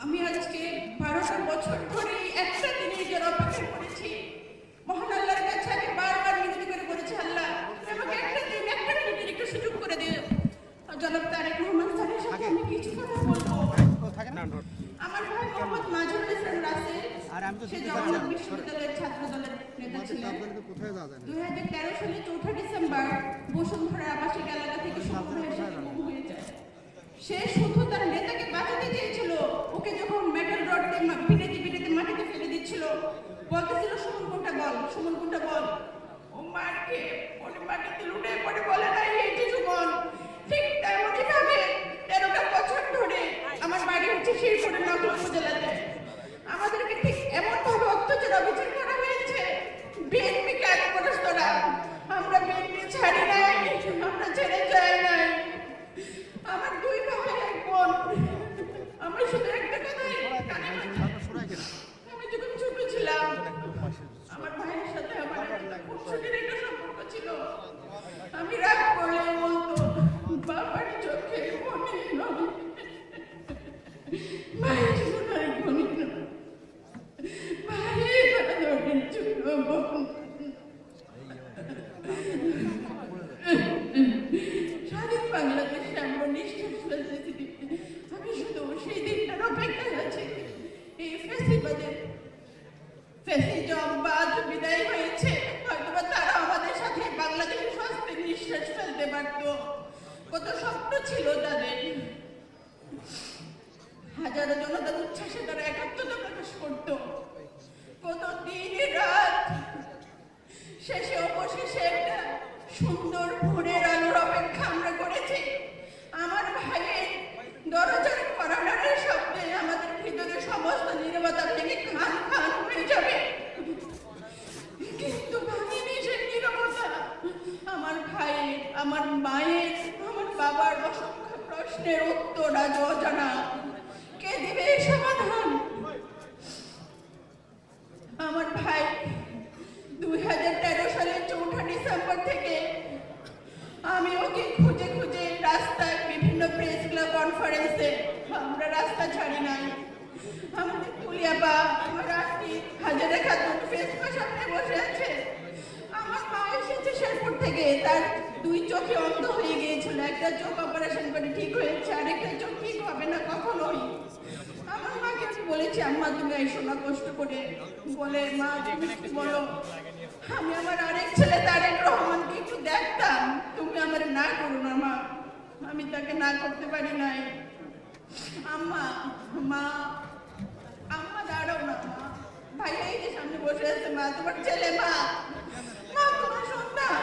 আমি আজকে 12টা বছর ধরে একটা দিনের জন্য অপেক্ষা করেছি। মহান আল্লাহর কাছে আমি বারবার মিনতি করে বলেছি, আল্লাহ আমাকে একটা মিনিটের একটু সুযোগ করে দিও। জনাব তারেক রহমান স্যারের সাথে আমি কিছু কথা বলবো। আমার ভাই মোহাম্মদ মাজহারুল ইসলাম রাসেল, সে জগন্নাথ বিশ্ববিদ্যালয়ের ছাত্র দলের নেতা ছিলেন। 2013 সালে 4 ডিসেম্বর বসুন্ধরা আবাসিক এলাকা থেকে শুভ ভাইয়ের সাথে গুম হয়ে যায়। সে শুধু তার নেতাকে বাঁচাতে চেয়েছিল। ওকে যখন মেটাল রড দিয়ে পিটাতে মাটিতে ফেলে দিচ্ছিল, বলতেছিল সুমন কোনটা বল, সুমন কোনটা বল। ও মারকে ওরে মাটিতে লুটে পড়ে বলে নাই এই যে সুমন। ঠিক তেমনই ভাবে 13টা বছর ধরে আমার বাড়ি হচ্ছে শেরপুরের নগর উপজেলাতে। আমাদেরকে ঠিক এমন ভাবে অত্যাচার অবিচার করা হয়েছে। বিএনপি কার্যকর্তারা, আমরা বিএনপি ছাড়ি নাই, আমরা ছেড়ে যাই নাই। আমার দুই ভাই এক বোন। আমার শুধু একটা কথাই কানে বাজে। আমি যখন ছোট ছিলাম, আমার ভাইয়ের সাথে আমার খুনসুটির একটা সম্পর্ক ছিল। আমি রাগ করলে বলতো, বাবার চোখে মনে নয়, ভাইয়ের সোনার মনে নয়, ভাইয়ের ধরনের ছোট বোন। স্বাধীন বাংলাদেশে আমরা নিঃশ্বাস ফেলতেছি। আমি শুধু সেই দিনটার অপেক্ষায় আছি। এই ফ্যাসিজমবাদ বিদায় হয়েছে, হয়তোবা তারা আমাদের সাথে বাংলাদেশের স্বাস্থ্যের নিঃশ্বাস ফেলতে পারত। কত স্বপ্ন ছিল তাদের। হাজারো জনতার উচ্ছ্বাসে তারা একাত্মতা প্রকাশ করত। কত দিন রাত শেষে অবশেষে একটা সুন্দর ভোরের আলোর অপেক্ষা আমরা করেছি। আমার ভাইয়ের দরজার করানোর শব্দে আমাদের ভিতরে সমস্ত নীরবতা ভেঙে খান খান হয়ে যাবে, কিন্তু ভাঙেনি সে নীরবতা। আমার ভাইয়ের, আমার মায়ের, আমার বাবার অসংখ্য প্রশ্নের উত্তর আজ অজানা। কে দিবে সমাধান? আমার ভাই 2013 সালের 4 ডিসেম্বর থেকে আমি ওকে খুঁজে খুঁজে রাস্তায়, বিভিন্ন প্রেস ক্লাব, কনফারেন্সে, আমরা রাস্তা ছাড়ি নাই। আমাদের তুলিয়াপা, আমার আন্টি হাজারা খাতুন ফেসবুকের সামনে বসে আছে। আমার মা এসেছে শেরপুর থেকে, তার দুই চোখে অন্ধ হয়ে গিয়েছিল। একটা চোখ অপারেশন করে ঠিক হয়েছে, আরেকটা চোখ ঠিক হবে না কখনোই। আমার মাকে আমি বলেছি, আম্মা তুমি আইসো না কষ্ট করে। বলে, মা তুমি বলো, আমি আমার আরেক ছেলে তারেক রহমানকে একটু দেখতাম, তুমি আমার না করো না মা। আমি তাকে না করতে পারি নাই। আম্মা, মা, আম্মা দাঁড়াও না মা। ভাই এই যে সামনে বসে আছে, মা তোমার ছেলে, মা, মা তোমার সন্তান।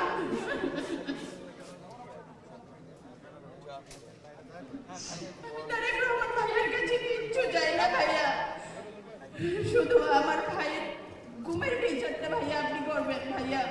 আমি তারেক রহমান ভাইয়ের কাছে কিচ্ছু চাই না ভাইয়া, শুধু আমার ভাইয়ের ঘুমের বিচারটা ভাইয়া আপনি করবেন ভাইয়া।